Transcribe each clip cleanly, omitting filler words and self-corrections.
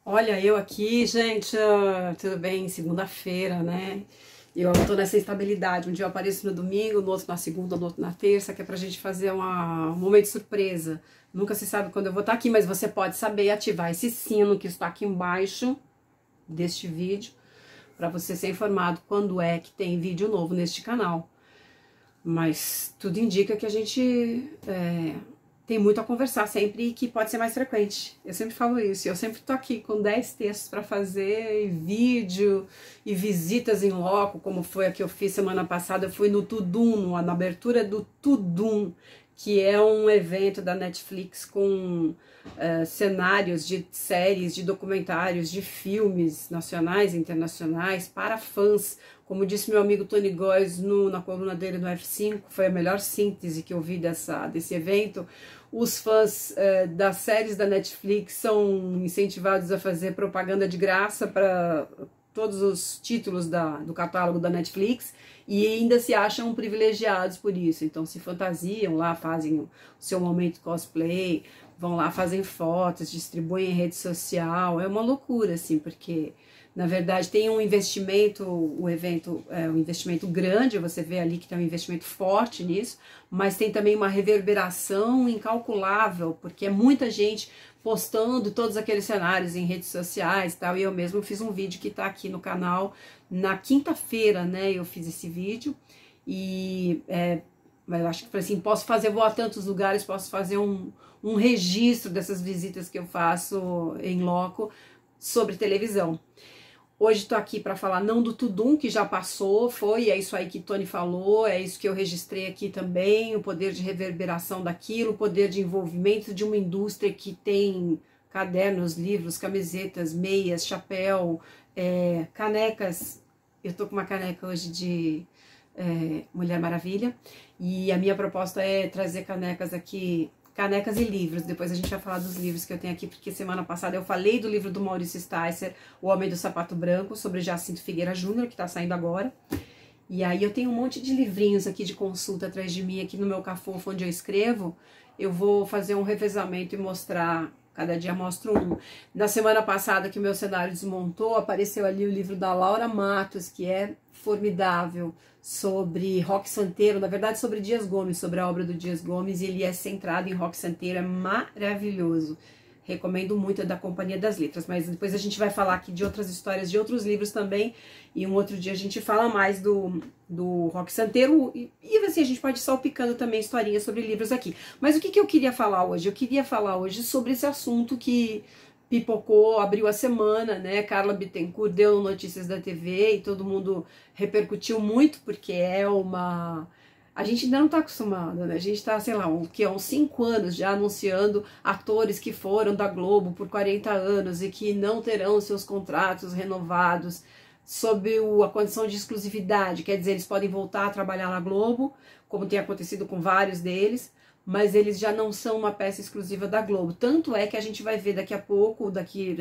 Olha, eu aqui, gente, tudo bem, segunda-feira, né? Eu tô nessa instabilidade, um dia eu apareço no domingo, no outro na segunda, no outro na terça, que é pra gente fazer um momento de surpresa. Nunca se sabe quando eu vou estar aqui, mas você pode saber ativar esse sino que está aqui embaixo deste vídeo, pra você ser informado quando é que tem vídeo novo neste canal. Mas tudo indica que a gente tem muito a conversar sempre e que pode ser mais frequente. Eu sempre falo isso. Eu sempre tô aqui com 10 textos para fazer, e vídeo e visitas em loco, como foi a que eu fiz semana passada. Eu fui no Tudum, na abertura do Tudum, que é um evento da Netflix com cenários de séries, de documentários, de filmes nacionais e internacionais para fãs. Como disse meu amigo Tony Góes na coluna dele no F5, foi a melhor síntese que eu vi desse evento. Os fãs das séries da Netflix são incentivados a fazer propaganda de graça para todos os títulos do catálogo da Netflix e ainda se acham privilegiados por isso. Então se fantasiam lá, fazem o seu momento cosplay, vão lá, fazem fotos, distribuem em rede social. É uma loucura, assim, porque na verdade tem um investimento, o evento é um investimento grande, você vê ali que tem um investimento forte nisso, mas tem também uma reverberação incalculável, porque é muita gente postando todos aqueles cenários em redes sociais e tal, e eu mesmo fiz um vídeo que tá aqui no canal, na quinta-feira, né, eu fiz esse vídeo, e eu acho que falei assim, vou a tantos lugares, posso fazer um registro dessas visitas que eu faço em loco sobre televisão. Hoje estou aqui para falar não do Tudum, que já passou, é isso aí que Tony falou, é isso que eu registrei aqui também, o poder de reverberação daquilo, o poder de envolvimento de uma indústria que tem cadernos, livros, camisetas, meias, chapéu, canecas. Eu estou com uma caneca hoje de Mulher Maravilha, e a minha proposta é trazer canecas aqui, canecas e livros. Depois a gente vai falar dos livros que eu tenho aqui, porque semana passada eu falei do livro do Maurício Sticer, O Homem do Sapato Branco, sobre Jacinto Figueira Júnior, que tá saindo agora. E aí eu tenho um monte de livrinhos aqui de consulta atrás de mim, aqui no meu cafofo onde eu escrevo. Eu vou fazer um revezamento e mostrar, cada dia mostro um. Na semana passada que o meu cenário desmontou, apareceu ali o livro da Laura Matos, que é formidável, sobre Roque Santeiro, na verdade sobre Dias Gomes, sobre a obra do Dias Gomes, e ele é centrado em Roque Santeiro, é maravilhoso. Recomendo muito, é da Companhia das Letras, mas depois a gente vai falar aqui de outras histórias, de outros livros também, e um outro dia a gente fala mais do Roque Santeiro, e assim, a gente pode ir salpicando também historinhas sobre livros aqui. Mas o que eu queria falar hoje? Eu queria falar hoje sobre esse assunto que pipocou, abriu a semana, né? Carla Bittencourt deu notícias da TV e todo mundo repercutiu muito, porque a gente ainda não tá acostumado, né? A gente tá, sei lá, há uns 5 anos já anunciando atores que foram da Globo por 40 anos e que não terão seus contratos renovados sob a condição de exclusividade. Quer dizer, eles podem voltar a trabalhar na Globo, como tem acontecido com vários deles, mas eles já não são uma peça exclusiva da Globo. Tanto é que a gente vai ver daqui a pouco,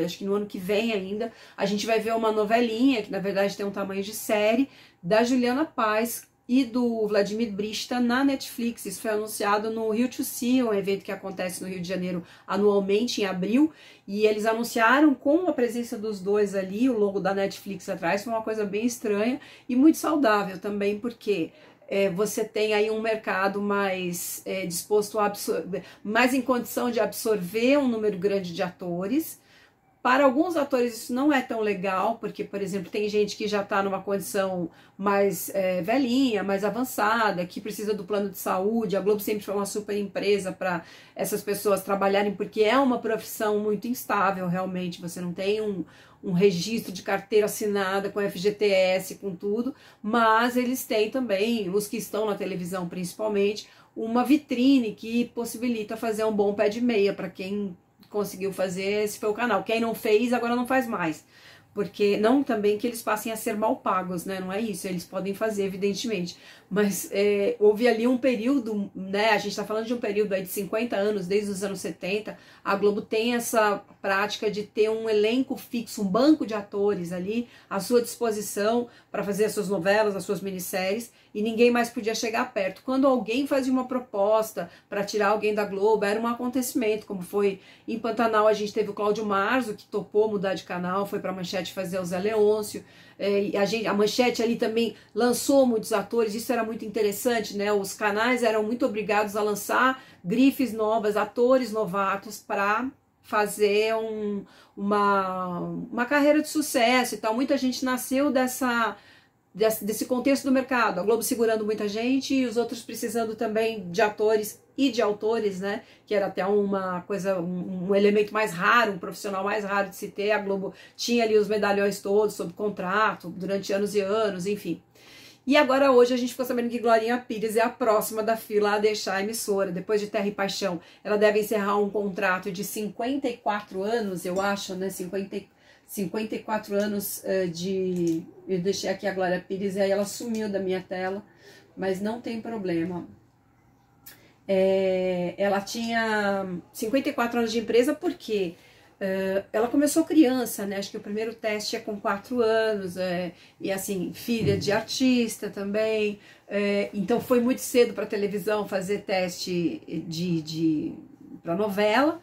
acho que no ano que vem ainda, a gente vai ver uma novelinha, que na verdade tem um tamanho de série, da Juliana Paz e do Vladimir Brista na Netflix. Isso foi anunciado no Rio to See, um evento que acontece no Rio de Janeiro anualmente em abril, e eles anunciaram com a presença dos dois ali, o logo da Netflix atrás. Foi uma coisa bem estranha e muito saudável também, porque você tem aí um mercado mais disposto a absorver, mais em condição de absorver um número grande de atores. Para alguns atores isso não é tão legal, porque, por exemplo, tem gente que já está numa condição mais velhinha, mais avançada, que precisa do plano de saúde. A Globo sempre foi uma super empresa para essas pessoas trabalharem, porque é uma profissão muito instável, realmente. Você não tem um registro de carteira assinada com FGTS, com tudo, mas eles têm também, os que estão na televisão principalmente, uma vitrine que possibilita fazer um bom pé de meia para quem conseguiu fazer, esse foi o canal. Quem não fez, agora não faz mais. porque não também que eles passem a ser mal pagos, né? Não é isso, eles podem fazer, evidentemente, mas houve ali um período, né? A gente está falando de um período aí de 50 anos, desde os anos 70, a Globo tem essa prática de ter um elenco fixo, um banco de atores ali à sua disposição para fazer as suas novelas, as suas minisséries, e ninguém mais podia chegar perto. Quando alguém fazia uma proposta para tirar alguém da Globo, era um acontecimento, como foi em Pantanal. A gente teve o Cláudio Marzo, que topou mudar de canal, foi para a Manchete fazer o Zé Leôncio, a Manchete ali também lançou muitos atores, isso era muito interessante, né? Os canais eram muito obrigados a lançar grifes novas, atores novatos, para fazer uma carreira de sucesso e tal. Muita gente nasceu desse contexto do mercado, a Globo segurando muita gente e os outros precisando também de atores e de autores, né, que era até uma coisa, um elemento mais raro, um profissional mais raro de se ter. A Globo tinha ali os medalhões todos sob contrato durante anos e anos, enfim. E agora hoje a gente ficou sabendo que Glorinha Pires é a próxima da fila a deixar a emissora, depois de Terra e Paixão. Ela deve encerrar um contrato de 54 anos, eu acho, né, 54 anos de... Eu deixei aqui a Glória Pires e aí ela sumiu da minha tela, mas não tem problema. Ela tinha 54 anos de empresa porque ela começou criança, né? Acho que o primeiro teste é com 4 anos, e assim, filha de artista também, então foi muito cedo para televisão fazer teste para novela.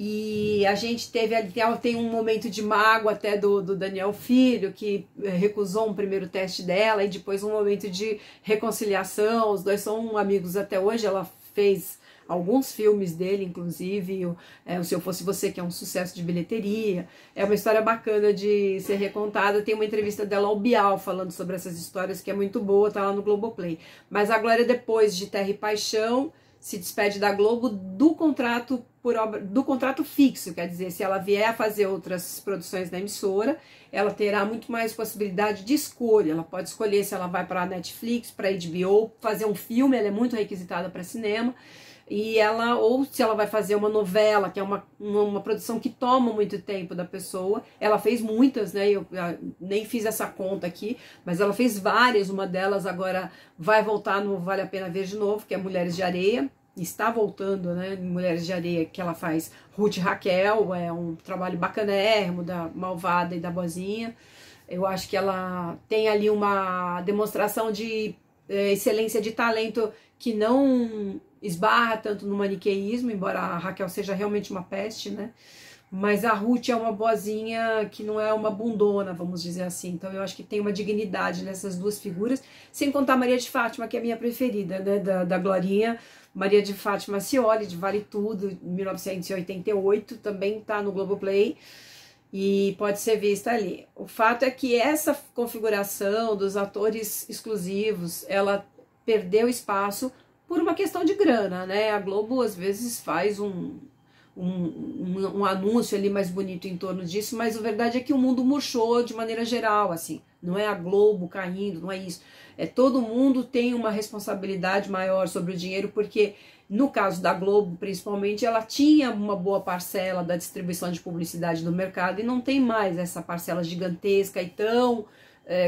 E a gente teve ali, tem um momento de mágoa até do Daniel Filho, que recusou um primeiro teste dela, e depois um momento de reconciliação. Os dois são amigos até hoje. Ela fez alguns filmes dele, inclusive o Se Eu Fosse Você, que é um sucesso de bilheteria. É uma história bacana de ser recontada. Tem uma entrevista dela ao Bial falando sobre essas histórias, que é muito boa, tá lá no Globoplay. Mas a Glória, depois de Terra e Paixão, se despede da Globo do contrato do contrato fixo, quer dizer, se ela vier a fazer outras produções na emissora, ela terá muito mais possibilidade de escolha. Ela pode escolher se ela vai para a Netflix, para a HBO, fazer um filme, ela é muito requisitada para cinema, ou se ela vai fazer uma novela, que é uma produção que toma muito tempo da pessoa. Ela fez muitas, né? Eu nem fiz essa conta aqui, mas ela fez várias. Uma delas agora vai voltar no Vale a Pena Ver de novo, que é Mulheres de Areia. Está voltando, né? Mulheres de Areia, que ela faz Ruth e Raquel, é um trabalho bacanérrimo da malvada e da boazinha. Eu acho que ela tem ali uma demonstração de excelência de talento que não esbarra tanto no maniqueísmo, embora a Raquel seja realmente uma peste, né? Mas a Ruth é uma boazinha que não é uma bundona, vamos dizer assim. Então eu acho que tem uma dignidade nessas duas figuras, sem contar Maria de Fátima, que é a minha preferida, né? Da Glorinha. Maria de Fátima Scioli, de Vale Tudo, 1988, também está no Globoplay e pode ser vista ali. O fato é que essa configuração dos atores exclusivos, ela perdeu espaço por uma questão de grana, né? A Globo às vezes faz um anúncio ali mais bonito em torno disso, mas a verdade é que o mundo murchou de maneira geral, assim. Não é a Globo caindo, não é isso. Todo mundo tem uma responsabilidade maior sobre o dinheiro, porque no caso da Globo, principalmente, ela tinha uma boa parcela da distribuição de publicidade no mercado e não tem mais essa parcela gigantesca e tão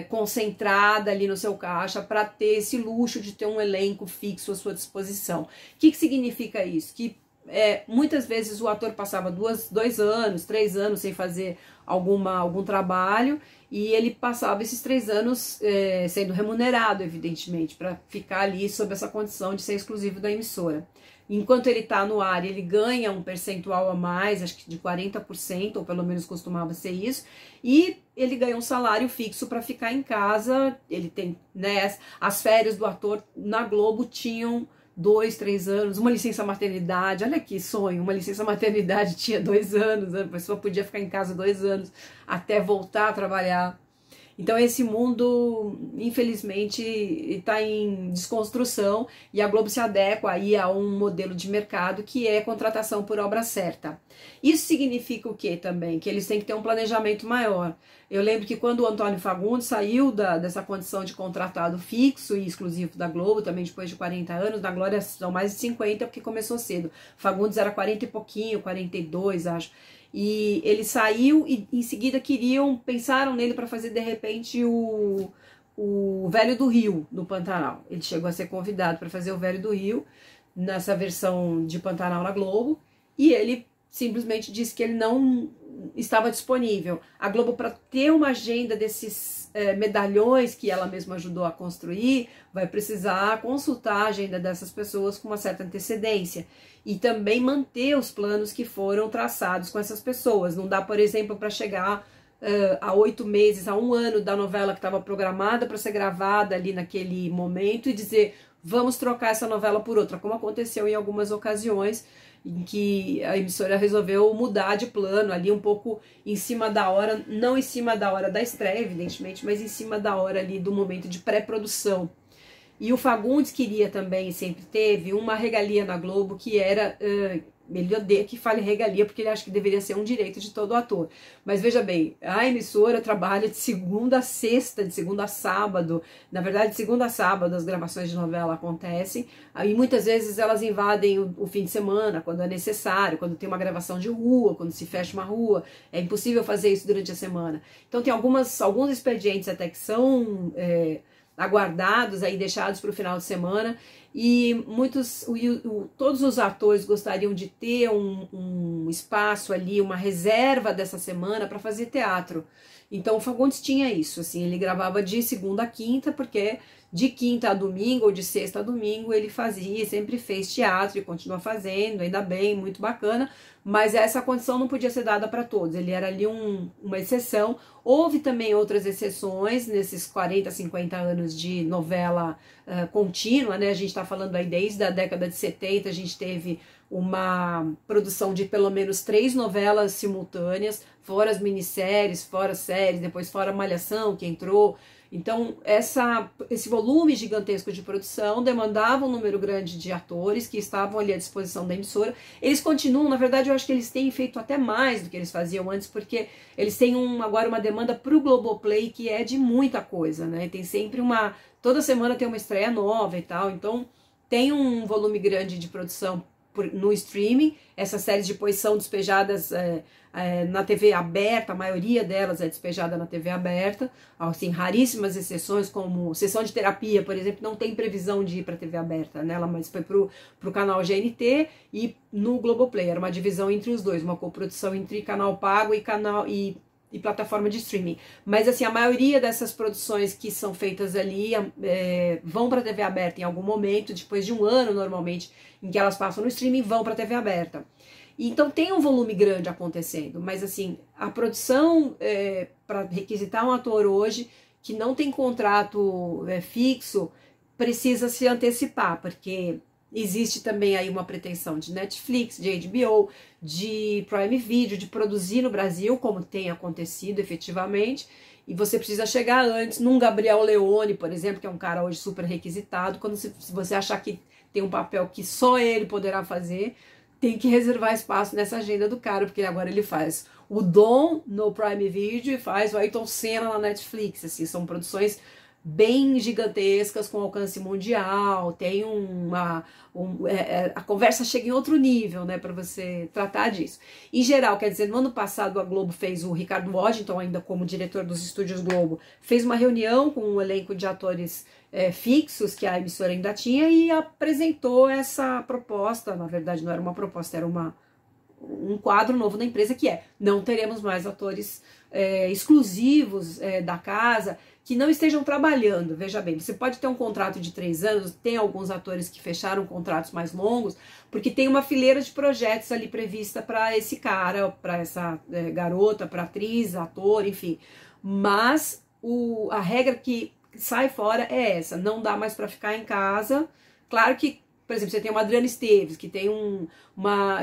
concentrada ali no seu caixa para ter esse luxo de ter um elenco fixo à sua disposição. O que significa isso? Que muitas vezes o ator passava 2 anos, 3 anos sem fazer algum trabalho, e ele passava esses 3 anos sendo remunerado, evidentemente, para ficar ali sob essa condição de ser exclusivo da emissora. Enquanto ele está no ar, ele ganha um percentual a mais, acho que de 40%, ou pelo menos costumava ser isso, e ele ganha um salário fixo para ficar em casa. Ele tem, né, as férias do ator na Globo tinham 2, 3 anos, uma licença maternidade, olha que sonho, uma licença maternidade tinha 2 anos, a pessoa podia ficar em casa 2 anos até voltar a trabalhar. Então esse mundo, infelizmente, está em desconstrução e a Globo se adequa aí a um modelo de mercado que é contratação por obra certa. Isso significa o quê também? Que eles têm que ter um planejamento maior. Eu lembro que quando o Antônio Fagundes saiu dessa condição de contratado fixo e exclusivo da Globo, também depois de 40 anos, na Glória são mais de 50, porque começou cedo. Fagundes era 40 e pouquinho, 42, acho. E ele saiu e em seguida pensaram nele para fazer de repente o Velho do Rio, no Pantanal. Ele chegou a ser convidado para fazer o Velho do Rio, nessa versão de Pantanal na Globo, e ele simplesmente disse que ele não estava disponível. A Globo, para ter uma agenda desses medalhões que ela mesma ajudou a construir, vai precisar consultar a agenda dessas pessoas com uma certa antecedência e também manter os planos que foram traçados com essas pessoas. Não dá, por exemplo, para chegar a 8 meses, a 1 ano da novela que estava programada para ser gravada ali naquele momento e dizer, vamos trocar essa novela por outra, como aconteceu em algumas ocasiões em que a emissora resolveu mudar de plano ali um pouco em cima da hora, não em cima da hora da estreia, evidentemente, mas em cima da hora ali do momento de pré-produção. E o Fagundes queria também, e sempre teve, uma regalia na Globo que era... ele odeia que fale regalia, porque ele acha que deveria ser um direito de todo ator. Mas veja bem, a emissora trabalha de segunda a sexta, de segunda a sábado. Na verdade, de segunda a sábado as gravações de novela acontecem. E muitas vezes elas invadem o fim de semana, quando é necessário, quando tem uma gravação de rua, quando se fecha uma rua. É impossível fazer isso durante a semana. Então tem alguns expedientes até que são... aguardados, aí deixados para o final de semana, e todos os atores gostariam de ter um espaço ali, uma reserva dessa semana para fazer teatro. Então o Fagundes tinha isso, assim, ele gravava de segunda a quinta, porque de quinta a domingo ou de sexta a domingo ele fazia, sempre fez teatro e continua fazendo, ainda bem, muito bacana, mas essa condição não podia ser dada para todos, ele era ali uma exceção. Houve também outras exceções nesses 40, 50 anos de novela contínua, né? A gente está falando aí desde a década de 70, a gente teve uma produção de pelo menos 3 novelas simultâneas, fora as minisséries, fora séries, depois fora Malhação, que entrou. Então, esse volume gigantesco de produção demandava um número grande de atores que estavam ali à disposição da emissora. Eles continuam, na verdade, eu acho que eles têm feito até mais do que eles faziam antes, porque eles têm agora uma demanda para o Globoplay que é de muita coisa, né? Tem sempre toda semana tem uma estreia nova e tal, então tem um volume grande de produção no streaming. Essas séries depois são despejadas na TV aberta, a maioria delas é despejada na TV aberta, assim, raríssimas exceções, como Sessão de Terapia, por exemplo, não tem previsão de ir para a TV aberta, né? Mas foi pro canal GNT e no Globoplay, era uma divisão entre os dois, uma coprodução entre canal pago e plataforma de streaming. Mas assim, a maioria dessas produções que são feitas ali vão para a TV aberta em algum momento, depois de um ano normalmente, em que elas passam no streaming, vão para a TV aberta. Então tem um volume grande acontecendo, mas assim, a produção para requisitar um ator hoje que não tem contrato fixo, precisa se antecipar, porque existe também aí uma pretensão de Netflix, de HBO, de Prime Video, de produzir no Brasil, como tem acontecido efetivamente, e você precisa chegar antes, num Gabriel Leone, por exemplo, que é um cara hoje super requisitado. Quando se você achar que tem um papel que só ele poderá fazer, tem que reservar espaço nessa agenda do cara, porque agora ele faz o Dom no Prime Video e faz o Ayrton Senna na Netflix, assim, são produções bem gigantescas, com alcance mundial, tem a conversa chega em outro nível, né, para você tratar disso. Em geral, quer dizer, no ano passado a Globo fez, o Ricardo Washington, ainda como diretor dos estúdios Globo, fez uma reunião com um elenco de atores fixos que a emissora ainda tinha e apresentou essa proposta. Na verdade não era uma proposta, era um quadro novo da empresa, que não teremos mais atores exclusivos da casa que não estejam trabalhando. Veja bem, você pode ter um contrato de 3 anos, tem alguns atores que fecharam contratos mais longos, porque tem uma fileira de projetos ali prevista para esse cara, para essa garota, para atriz, ator, enfim. Mas a regra que sai fora é essa, não dá mais para ficar em casa. Claro que, por exemplo, você tem uma Adriana Esteves, que tem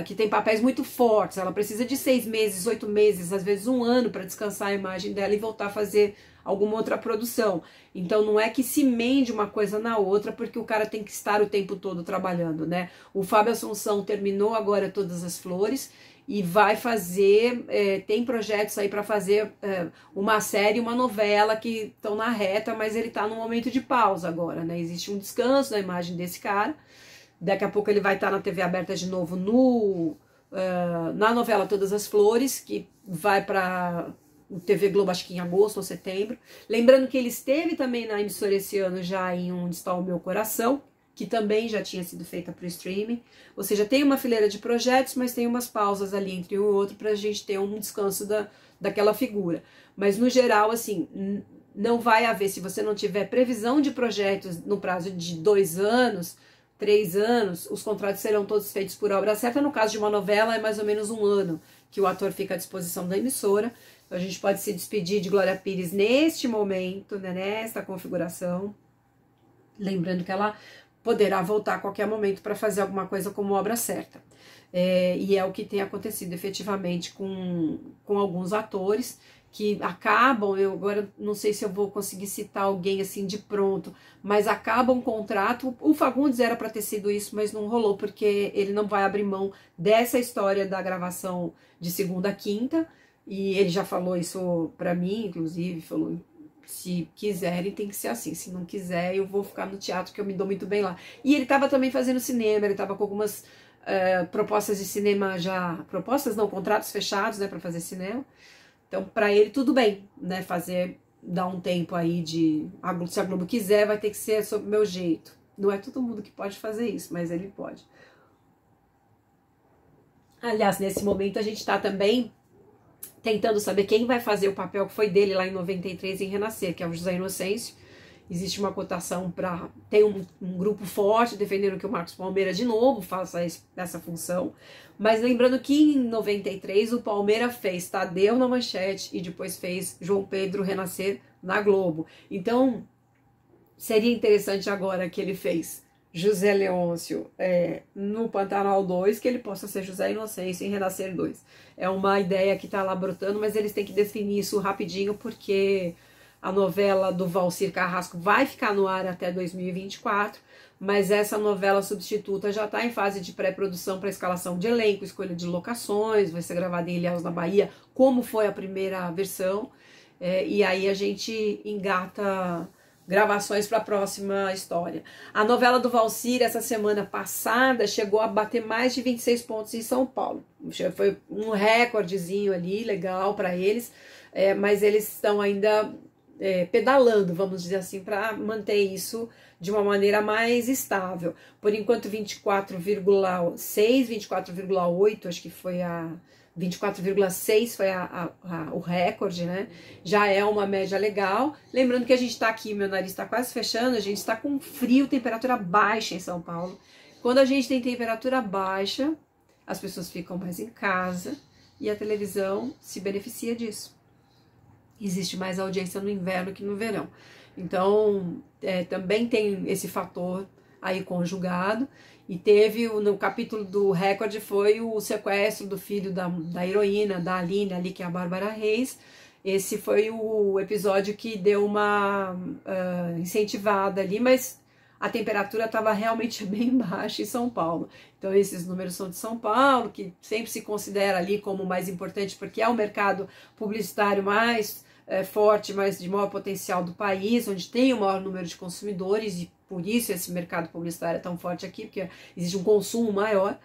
que tem papéis muito fortes, ela precisa de 6 meses, 8 meses, às vezes 1 ano para descansar a imagem dela e voltar a fazer alguma outra produção. Então não é que se emende uma coisa na outra, porque o cara tem que estar o tempo todo trabalhando, né? O Fábio Assunção terminou agora Todas as Flores e vai fazer, tem projetos aí para fazer uma série, uma novela que estão na reta, mas ele está num momento de pausa agora, né? Existe um descanso da imagem desse cara. Daqui a pouco ele vai estar na TV aberta de novo na novela Todas as Flores, que vai para TV Globo, acho que em agosto ou setembro. Lembrando que ele esteve também na emissora esse ano já em Onde Está o Meu Coração, que também já tinha sido feita para o streaming. Ou seja, tem uma fileira de projetos, mas tem umas pausas ali entre um e outro para a gente ter um descanso daquela figura. Mas no geral, assim, não vai haver, se você não tiver previsão de projetos no prazo de 2 anos, 3 anos, os contratos serão todos feitos por obra certa. No caso de uma novela, é mais ou menos 1 ano que o ator fica à disposição da emissora. Então a gente pode se despedir de Glória Pires neste momento, né, nesta configuração. Lembrando que ela poderá voltar a qualquer momento para fazer alguma coisa como obra certa. E é o que tem acontecido efetivamente com alguns atores que acabam, eu agora não sei se eu vou conseguir citar alguém assim de pronto, mas acabam um contrato. O Fagundes era para ter sido isso, mas não rolou, porque ele não vai abrir mão dessa história da gravação de segunda a quinta, e ele já falou isso para mim, inclusive, falou: se quiserem tem que ser assim, se não quiser eu vou ficar no teatro, que eu me dou muito bem lá. E ele estava também fazendo cinema, ele estava com algumas propostas de cinema já, propostas não, contratos fechados, né, para fazer cinema. Então, para ele, tudo bem, né, dar um tempo aí se a Globo quiser, vai ter que ser sob o meu jeito. Não é todo mundo que pode fazer isso, mas ele pode. Aliás, nesse momento a gente está também tentando saber quem vai fazer o papel que foi dele lá em 93 em Renascer, que é o José Inocêncio. Existe uma cotação para ter um grupo forte defendendo que o Marcos Palmeira de novo faça essa função. Mas lembrando que em 93 o Palmeira fez Tadeu na Manchete e depois fez João Pedro Renascer na Globo. Então seria interessante agora que ele fez José Leôncio no Pantanal 2, que ele possa ser José Inocêncio em Renascer 2. É uma ideia que está lá brotando, mas eles têm que definir isso rapidinho, porque a novela do Valcir Carrasco vai ficar no ar até 2024, mas essa novela substituta já está em fase de pré-produção para escalação de elenco, escolha de locações, vai ser gravada em Ilhéus, na Bahia, como foi a primeira versão, e aí a gente engata gravações para a próxima história. A novela do Valcir, essa semana passada, chegou a bater mais de 26 pontos em São Paulo. Foi um recordezinho ali, legal para eles, mas eles estão ainda pedalando, vamos dizer assim, para manter isso de uma maneira mais estável. Por enquanto 24,6, 24,8, acho que foi 24,6 foi o recorde, né? Já é uma média legal. Lembrando que a gente está aqui, meu nariz está quase fechando, a gente está com frio, temperatura baixa em São Paulo. Quando a gente tem temperatura baixa, as pessoas ficam mais em casa e a televisão se beneficia disso. Existe mais audiência no inverno que no verão. Então, também tem esse fator aí conjugado. E teve, no capítulo do recorde, foi o sequestro do filho da heroína, da Aline, ali, que é a Bárbara Reis. Esse foi o episódio que deu uma incentivada ali, mas a temperatura estava realmente bem baixa em São Paulo. Então esses números são de São Paulo, que sempre se considera ali como o mais importante, porque é o mercado publicitário mais forte, mas de maior potencial do país, onde tem o maior número de consumidores, e por isso esse mercado publicitário é tão forte aqui, porque existe um consumo maior.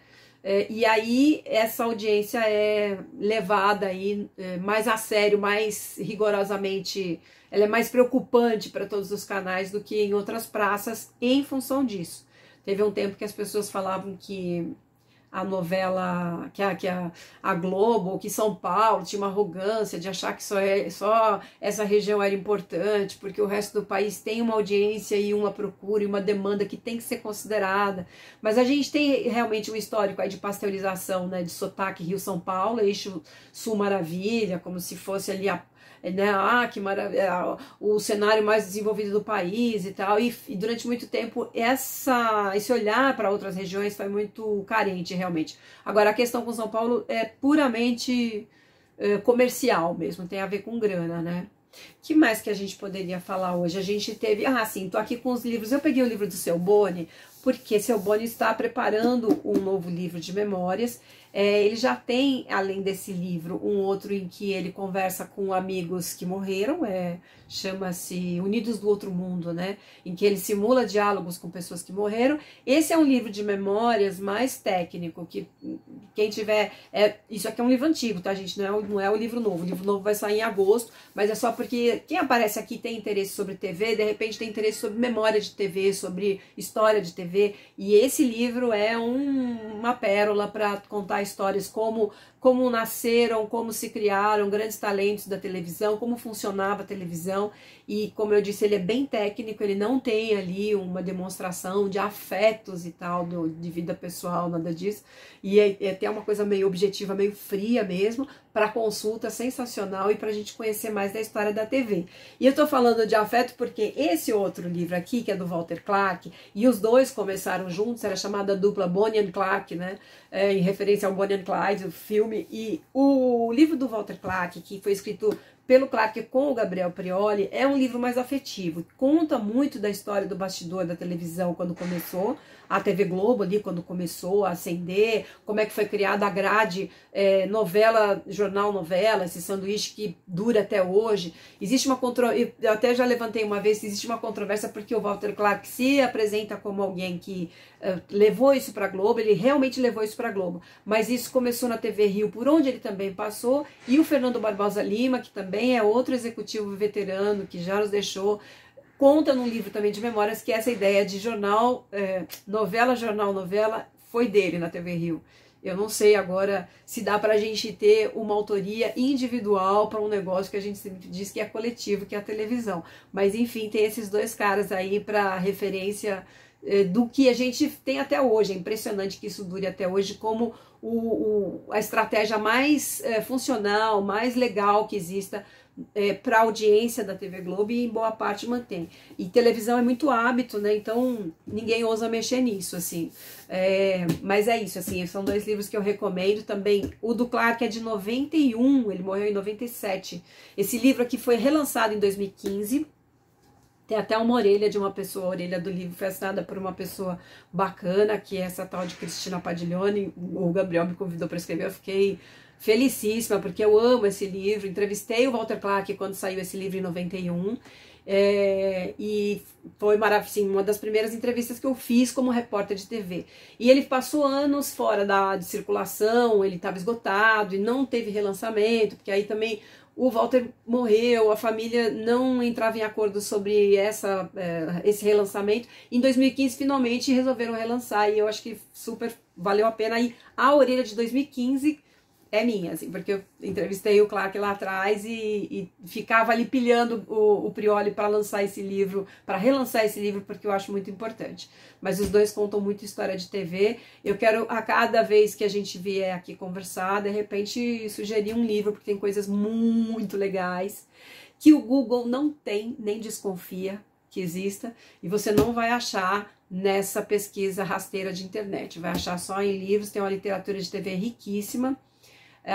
E aí essa audiência é levada aí mais a sério, mais rigorosamente, ela é mais preocupante para todos os canais do que em outras praças em função disso. Teve um tempo que as pessoas falavam que a novela, que a Globo, que São Paulo tinha uma arrogância de achar que só essa região era importante, porque o resto do país tem uma audiência e uma procura e uma demanda que tem que ser considerada. Mas a gente tem realmente um histórico aí de pasteurização, né, de sotaque Rio-São Paulo, eixo Sul Maravilha, como se fosse ali né, que maravilha, o cenário mais desenvolvido do país e tal, e durante muito tempo esse olhar para outras regiões foi muito carente realmente. Agora a questão com São Paulo é puramente comercial mesmo, tem a ver com grana, né? Que mais que a gente poderia falar hoje? A gente teve, sim, tô aqui com os livros, eu peguei o livro do Seu Boni, porque Seu Boni está preparando um novo livro de memórias. Ele já tem, além desse livro, um outro em que ele conversa com amigos que morreram, chama-se Unidos do Outro Mundo, né? Em que ele simula diálogos com pessoas que morreram. Esse é um livro de memórias mais técnico, que quem tiver... isso aqui é um livro antigo, tá, gente? Não é o livro novo. O livro novo vai sair em agosto, mas é só porque quem aparece aqui tem interesse sobre TV, de repente tem interesse sobre memória de TV, sobre história de TV, e esse livro é uma pérola para contar histórias como nasceram, como se criaram grandes talentos da televisão, como funcionava a televisão. E como eu disse, ele é bem técnico, ele não tem ali uma demonstração de afetos e tal, de vida pessoal, nada disso. E é até uma coisa meio objetiva, meio fria mesmo, para consulta, sensacional, e para a gente conhecer mais da história da TV. E eu tô falando de afeto porque esse outro livro aqui, que é do Walter Clark, e os dois começaram juntos, era chamada dupla Bonnie and Clark, né? Em referência ao Bonnie and Clyde, o filme. E o livro do Walter Clark, que foi escrito pelo Clark com o Gabriel Prioli, é um livro mais afetivo. Conta muito da história do bastidor da televisão quando começou, a TV Globo ali quando começou a ascender, como é que foi criada a grade novela, jornal novela, esse sanduíche que dura até hoje. Existe uma controvérsia, eu até já levantei uma vez, existe uma controvérsia porque o Walter Clark se apresenta como alguém que levou isso para a Globo, ele realmente levou isso para a Globo, mas isso começou na TV Rio, por onde ele também passou, e o Fernando Barbosa Lima, que também é outro executivo veterano, que já nos deixou, conta num livro também de memórias que essa ideia de jornal, novela, foi dele na TV Rio. Eu não sei agora se dá pra gente ter uma autoria individual para um negócio que a gente sempre diz que é coletivo, que é a televisão. Mas enfim, tem esses dois caras aí para referência do que a gente tem até hoje. É impressionante que isso dure até hoje, como a estratégia mais funcional, mais legal que exista para a audiência da TV Globo, e em boa parte mantém. E televisão é muito hábito, né? Então ninguém ousa mexer nisso, assim. Mas é isso, assim, são dois livros que eu recomendo também. O do Clark é de 91, ele morreu em 97. Esse livro aqui foi relançado em 2015. Tem até uma orelha de uma pessoa, a orelha do livro foi assinada por uma pessoa bacana, que é essa tal de Cristina Padiglione. O Gabriel me convidou para escrever, eu fiquei felicíssima, porque eu amo esse livro. Entrevistei o Walter Clark quando saiu esse livro em 91, e foi assim, uma das primeiras entrevistas que eu fiz como repórter de TV. E ele passou anos fora de circulação, ele estava esgotado e não teve relançamento, porque aí também o Walter morreu, a família não entrava em acordo sobre esse relançamento. Em 2015, finalmente, resolveram relançar, e eu acho que super valeu a pena. E a orelha de 2015 é minha, assim, porque eu entrevistei o Clark lá atrás e ficava ali pilhando o Prioli para lançar esse livro, para relançar esse livro, porque eu acho muito importante. Mas os dois contam muito história de TV. Eu quero, a cada vez que a gente vier aqui conversar, de repente sugerir um livro, porque tem coisas muito legais que o Google não tem, nem desconfia que exista, e você não vai achar nessa pesquisa rasteira de internet. Vai achar só em livros. Tem uma literatura de TV riquíssima.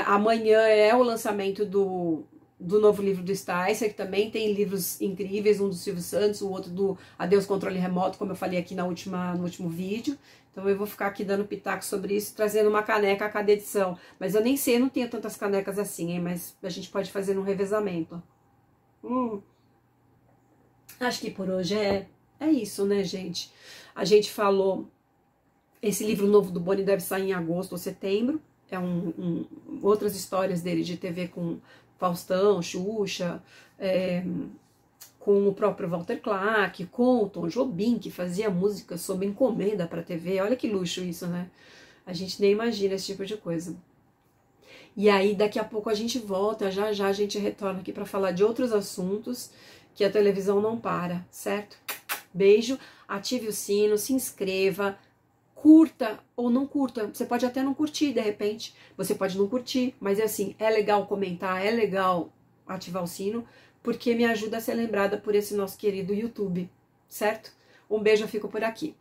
Amanhã é o lançamento do novo livro do Sticer, que também tem livros incríveis, um do Silvio Santos, o outro do Adeus Controle Remoto, como eu falei aqui no último vídeo. Então eu vou ficar aqui dando pitaco sobre isso, trazendo uma caneca a cada edição. Mas eu nem sei, eu não tenho tantas canecas assim, hein? Mas a gente pode fazer num revezamento. Acho que por hoje é isso, né, gente? A gente falou, esse livro novo do Boni deve sair em agosto ou setembro. É outras histórias dele de TV com Faustão, Xuxa, com o próprio Walter Clark, com o Tom Jobim, que fazia música sob encomenda para TV. Olha que luxo isso, né? A gente nem imagina esse tipo de coisa. E aí, daqui a pouco a gente volta, já a gente retorna aqui para falar de outros assuntos, que a televisão não para, certo? Beijo, ative o sino, se inscreva, curta ou não curta. Você pode até não curtir, de repente. Você pode não curtir, mas assim, é legal comentar, é legal ativar o sino, porque me ajuda a ser lembrada por esse nosso querido YouTube, certo? Um beijo, eu fico por aqui.